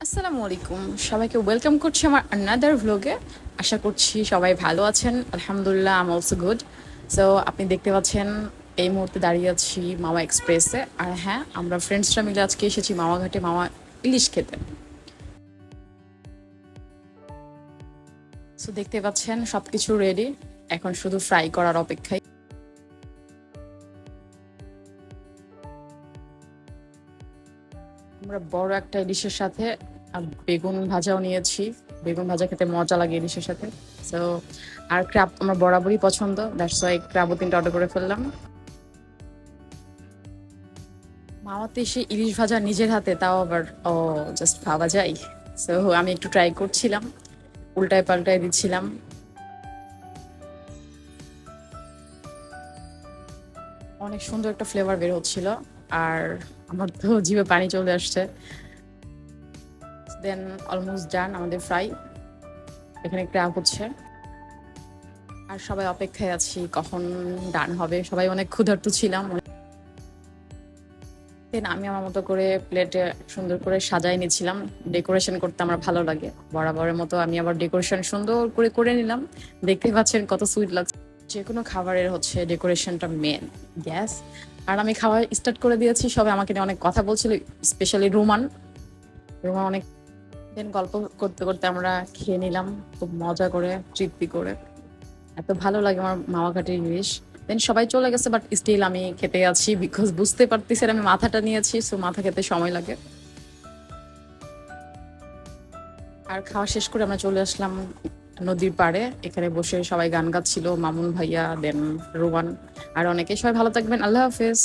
আসসালামু আলাইকুম, সবাইকে ওয়েলকাম করছি আমার আনাদার ভ্লগে। আশা করছি সবাই ভালো আছেন। আলহামদুলিল্লাহ, আম অলসো গুড। সো আপনি দেখতে পাচ্ছেন এই মুহূর্তে দাঁড়িয়ে আছি মাওয়া এক্সপ্রেসে। আর হ্যাঁ, আমরা ফ্রেন্ডসরা মিলে আজকে এসেছি মাওয়া ঘাটে মাওয়া ইলিশ খেতে। সো দেখতে পাচ্ছেন সবকিছু রেডি, এখন শুধু ফ্রাই করার অপেক্ষায়। আমরা বড় একটা ইলিশের সাথে বেগুন ভাজাও নিয়েছি। বেগুন ভাজা খেতে মজা লাগে ইলিশের সাথে। সো আর ক্র্যাব আমার বরাবরই পছন্দ, দ্যাটস ওয়াই ক্র্যাবও 3টা অর্ডার করে ফেললাম। মামাতে এসে ইলিশ ভাজা নিজের হাতে, তাও আবার ও জাস্ট ভাবা যায়। সো আমি একটু ট্রাই করছিলাম, উল্টায় পাল্টায় দিচ্ছিলাম। অনেক সুন্দর একটা ফ্লেভার বের হচ্ছিল, আর আমার তো জিভে পানি চলে আসছে। দেন অলমোস্ট ডান আমাদের ফ্রাই। এখানে ক্র্যাব হচ্ছে, আর সবাই অপেক্ষায় আছি কখন ডান হবে। সবাই অনেক ক্ষুধার্ত ছিলাম। দেন আমি আমার মতো করে প্লেটে সুন্দর করে সাজাই নিচ্ছিলাম। ডেকোরেশন করতে আমার ভালো লাগে, বরাবরের মতো আমি আবার ডেকোরেশন সুন্দর করে করে নিলাম। দেখতে পাচ্ছেন কত সুইট লাগছে। যে কোনো খাবারের হচ্ছে ডেকোরেশনটা মেন, গ্যাস। আর আমি খাবার স্টার্ট করে দিয়েছি, সবাই আমাকে নিয়ে অনেক কথা বলছিল, স্পেশালি রোমান। রোমান অনেক। দেন গল্প করতে করতে আমরা খেয়ে নিলাম খুব মজা করে, তৃপ্তি করে। এত ভালো লাগে আমার মাওয়া ঘাটের ইলিশ। দেন সবাই চলে গেছে, বাট স্টিল আমি খেতে আছি, বিকজ বুঝতে পারতেছি আমি মাথাটা নিয়েছি, সো মাথা খেতে সময় লাগে। আর খাওয়া শেষ করে আমরা চলে আসলাম নদীর পাড়ে। এখানে বসে সবাই গান গাচ্ছিল, মামুন ভাইয়া, দেন রোমান, আর অনেকে। সবাই ভালো থাকবেন, আল্লাহ হাফেজ।